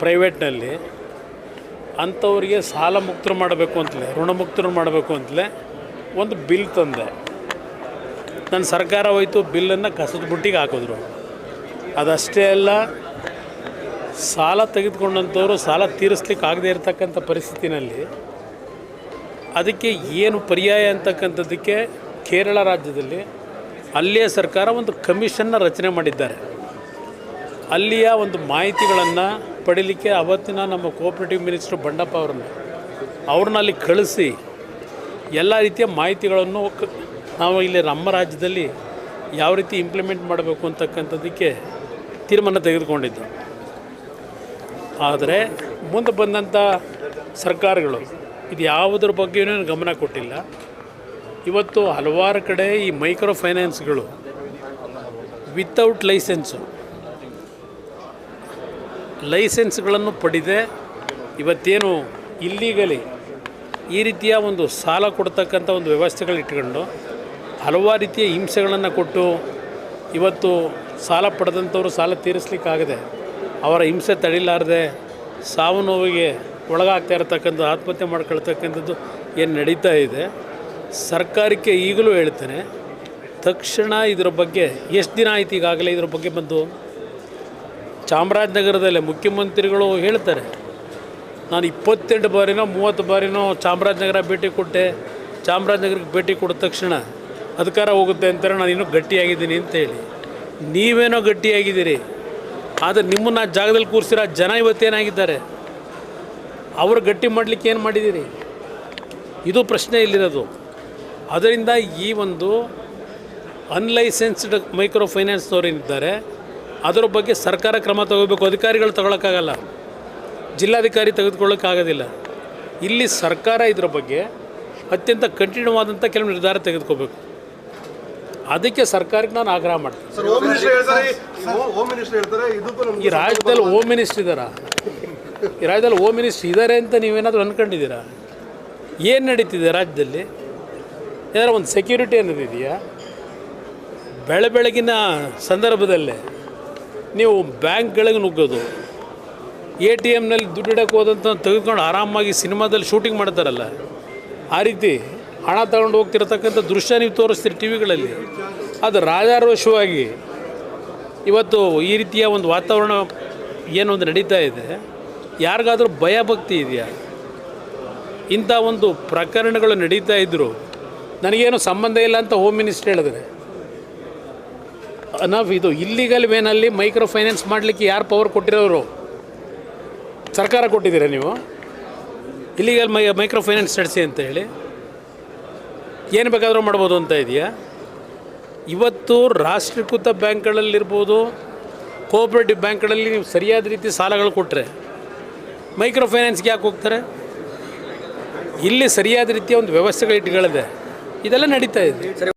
ಪ್ರೈವೇಟ್ನಲ್ಲಿ ಅಂಥವ್ರಿಗೆ ಸಾಲ ಮುಕ್ತರು ಮಾಡಬೇಕು ಅಂತಲೇ ಋಣಮುಕ್ತರು ಮಾಡಬೇಕು ಅಂತಲೇ ಒಂದು ಬಿಲ್ ತಂದೆ. ನನ್ನ ಸರ್ಕಾರ ಹೋಯ್ತು ಬಿಲ್ಲನ್ನು ಕಸದ ಬುಟ್ಟಿಗೆ ಹಾಕಿದ್ರು. ಅದಷ್ಟೇ ಅಲ್ಲ, ಸಾಲ ತೆಗೆದುಕೊಂಡಂಥವ್ರು ಸಾಲ ತೀರಿಸ್ಲಿಕ್ಕೆ ಆಗದೇ ಇರತಕ್ಕಂಥ ಪರಿಸ್ಥಿತಿನಲ್ಲಿ ಅದಕ್ಕೆ ಏನು ಪರ್ಯಾಯ ಅಂತಕ್ಕಂಥದ್ದಕ್ಕೆ ಕೇರಳ ರಾಜ್ಯದಲ್ಲಿ ಅಲ್ಲಿಯ ಸರ್ಕಾರ ಒಂದು ಕಮಿಷನ್ನ ರಚನೆ ಮಾಡಿದ್ದಾರೆ. ಅಲ್ಲಿಯ ಒಂದು ಮಾಹಿತಿಗಳನ್ನು ಪಡೀಲಿಕ್ಕೆ ಅವತ್ತಿನ ನಮ್ಮ ಕೋಆಪರೇಟಿವ್ ಮಿನಿಸ್ಟ್ರು ಬಂಡಪ್ಪ ಅವ್ರನ್ನ ಅಲ್ಲಿ ಕಳಿಸಿ ಎಲ್ಲ ರೀತಿಯ ಮಾಹಿತಿಗಳನ್ನು ನಾವು ಇಲ್ಲಿ ನಮ್ಮ ರಾಜ್ಯದಲ್ಲಿ ಯಾವ ರೀತಿ ಇಂಪ್ಲಿಮೆಂಟ್ ಮಾಡಬೇಕು ಅಂತಕ್ಕಂಥದ್ದಕ್ಕೆ ತೀರ್ಮಾನ ತೆಗೆದುಕೊಂಡಿದ್ದು. ಆದರೆ ಮುಂದೆ ಬಂದಂಥ ಸರ್ಕಾರಗಳು ಇದು ಯಾವುದ್ರ ಬಗ್ಗೆಯೂ ಗಮನ ಕೊಟ್ಟಿಲ್ಲ. ಇವತ್ತು ಹಲವಾರು ಕಡೆ ಈ ಮೈಕ್ರೋ ಫೈನಾನ್ಸ್ಗಳು ವಿತೌಟ್ ಲೈಸೆನ್ಸ್ಗಳನ್ನು ಪಡೆದೇ ಇವತ್ತೇನು ಇಲ್ಲೀಗಲಿ ಈ ರೀತಿಯ ಒಂದು ಸಾಲ ಕೊಡ್ತಕ್ಕಂಥ ಒಂದು ವ್ಯವಸ್ಥೆಗಳು ಇಟ್ಕೊಂಡು ಹಲವಾರು ರೀತಿಯ ಹಿಂಸೆಗಳನ್ನು ಕೊಟ್ಟು ಇವತ್ತು ಸಾಲ ಪಡೆದಂಥವ್ರು ಸಾಲ ತೀರಿಸಲಿಕ್ಕಾಗದೆ ಅವರ ಹಿಂಸೆ ತಡಿಲಾರದೆ ಸಾವು ನೋವಿಗೆ ಒಳಗಾಗ್ತಾ ಇರತಕ್ಕಂಥ ಆತ್ಮಹತ್ಯೆ ಮಾಡ್ಕೊಳ್ತಕ್ಕಂಥದ್ದು ಏನು ನಡೀತಾ ಇದೆ. ಸರ್ಕಾರಕ್ಕೆ ಈಗಲೂ ಹೇಳ್ತೇನೆ, ತಕ್ಷಣ ಇದರ ಬಗ್ಗೆ ಎಷ್ಟು ದಿನ ಆಯ್ತು ಈಗಾಗಲೇ ಇದರ ಬಗ್ಗೆ ಬಂದು ಚಾಮರಾಜನಗರದಲ್ಲೇ ಮುಖ್ಯಮಂತ್ರಿಗಳು ಹೇಳ್ತಾರೆ, ನಾನು 28 ಬಾರಿನೋ 30 ಬಾರಿನೋ ಚಾಮರಾಜನಗರ ಭೇಟಿ ಕೊಟ್ಟೆ, ಚಾಮರಾಜನಗರಕ್ಕೆ ಭೇಟಿ ಕೊಟ್ಟ ತಕ್ಷಣ ಅಧಿಕಾರ ಹೋಗುತ್ತೆ ಅಂತಾರೆ, ನಾನು ಇನ್ನೂ ಗಟ್ಟಿಯಾಗಿದ್ದೀನಿ ಅಂತೇಳಿ. ನೀವೇನೋ ಗಟ್ಟಿಯಾಗಿದ್ದೀರಿ, ಆದರೆ ನಿಮ್ಮನ್ನು ಆ ಜಾಗದಲ್ಲಿ ಕೂರಿಸಿರೋ ಜನ ಇವತ್ತೇನಾಗಿದ್ದಾರೆ, ಅವರು ಗಟ್ಟಿ ಮಾಡಲಿಕ್ಕೆ ಏನು ಮಾಡಿದ್ದೀರಿ? ಇದು ಪ್ರಶ್ನೆ ಇಲ್ಲಿರೋದು. ಅದರಿಂದ ಈ ಒಂದು ಅನ್ಲೈಸೆನ್ಸ್ಡ್ ಮೈಕ್ರೋ ಫೈನಾನ್ಸ್ನವ್ರು ಏನಿದ್ದಾರೆ ಅದರ ಬಗ್ಗೆ ಸರ್ಕಾರ ಕ್ರಮ ತಗೋಬೇಕು. ಅಧಿಕಾರಿಗಳು ತಗೊಳ್ಳೋಕ್ಕಾಗಲ್ಲ, ಜಿಲ್ಲಾಧಿಕಾರಿ ತೆಗೆದುಕೊಳ್ಳೋಕ್ಕಾಗೋದಿಲ್ಲ. ಇಲ್ಲಿ ಸರ್ಕಾರ ಇದರ ಬಗ್ಗೆ ಅತ್ಯಂತ ಕಠಿಣವಾದಂಥ ಕೆಲವು ನಿರ್ಧಾರ ತೆಗೆದುಕೋಬೇಕು. ಅದಕ್ಕೆ ಸರ್ಕಾರಕ್ಕೆ ನಾನು ಆಗ್ರಹ ಮಾಡ್ತೀನಿ. ಈ ರಾಜ್ಯದಲ್ಲಿ ಹೋಮ್ ಮಿನಿಸ್ಟ್ರ್ ಇದ್ದಾರಾ? ಈ ರಾಜ್ಯದಲ್ಲಿ ಹೋಮ್ ಮಿನಿಸ್ಟ್ರ್ ಇದ್ದಾರೆ ಅಂತ ನೀವೇನಾದರೂ ಅಂದ್ಕೊಂಡಿದ್ದೀರಾ? ಏನು ನಡೀತಿದೆ ರಾಜ್ಯದಲ್ಲಿ? ಏನಾದ್ರು ಒಂದು ಸೆಕ್ಯೂರಿಟಿ ಅನ್ನೋದಿದೆಯಾ? ಬೆಳಗಿನ ಸಂದರ್ಭದಲ್ಲೇ ನೀವು ಬ್ಯಾಂಕ್ಗಳಿಗೆ ನುಗ್ಗೋದು, ATMನಲ್ಲಿ ದುಡ್ಡು ಇಡೋಕ್ಕೆ ಹೋದಂಥ ತೆಗೆದುಕೊಂಡು ಆರಾಮಾಗಿ ಸಿನಿಮಾದಲ್ಲಿ ಶೂಟಿಂಗ್ ಮಾಡ್ತಾರಲ್ಲ, ಆ ರೀತಿ ಹಣ ತಗೊಂಡು ಹೋಗ್ತಿರತಕ್ಕಂಥ ದೃಶ್ಯ ನೀವು ತೋರಿಸ್ತೀರಿ ಟಿ ವಿಗಳಲ್ಲಿ. ಅದು ರಾಜಾರೋಷವಾಗಿ ಇವತ್ತು ಈ ರೀತಿಯ ಒಂದು ವಾತಾವರಣ ಏನೊಂದು ನಡೀತಾ ಇದೆ. ಯಾರಿಗಾದರೂ ಭಯಭಕ್ತಿ ಇದೆಯಾ? ಇಂಥ ಒಂದು ಪ್ರಕರಣಗಳು ನಡೀತಾ ಇದ್ದರು ನನಗೇನು ಸಂಬಂಧ ಇಲ್ಲ ಅಂತ ಹೋಮ್ ಮಿನಿಸ್ಟ್ರ್ ಹೇಳಿದ್ರೆ ನಾವು ಇದು ಇಲ್ಲಿಗಲ್ ವೇನಲ್ಲಿ ಮೈಕ್ರೋ ಫೈನಾನ್ಸ್ ಮಾಡಲಿಕ್ಕೆ ಯಾರು ಪವರ್ ಕೊಟ್ಟಿರೋರು? ಸರ್ಕಾರ ಕೊಟ್ಟಿದ್ದೀರಾ ನೀವು? ಇಲ್ಲಿಗಲ್ ಮೈಕ್ರೋ ಫೈನಾನ್ಸ್ ನಡೆಸಿ ಅಂತ ಹೇಳಿ ಏನು ಬೇಕಾದರೂ ಮಾಡ್ಬೋದು ಅಂತ ಇದೆಯಾ? ಇವತ್ತು ರಾಷ್ಟ್ರೀಕೃತ ಬ್ಯಾಂಕ್ಗಳಲ್ಲಿರ್ಬೋದು, ಕೋಆಪರೇಟಿವ್ ಬ್ಯಾಂಕ್ಗಳಲ್ಲಿ ನೀವು ಸರಿಯಾದ ರೀತಿ ಸಾಲಗಳು ಕೊಟ್ಟರೆ ಮೈಕ್ರೋ ಫೈನಾನ್ಸ್ಗೆ ಯಾಕೆ ಹೋಗ್ತಾರೆ? ಇಲ್ಲಿ ಸರಿಯಾದ ರೀತಿಯ ಒಂದು ವ್ಯವಸ್ಥೆಗಳು ಇಟ್ಕೊಳ್ಳದೆ ಇದೆಲ್ಲ ನಡೀತಾ ಇದೆ.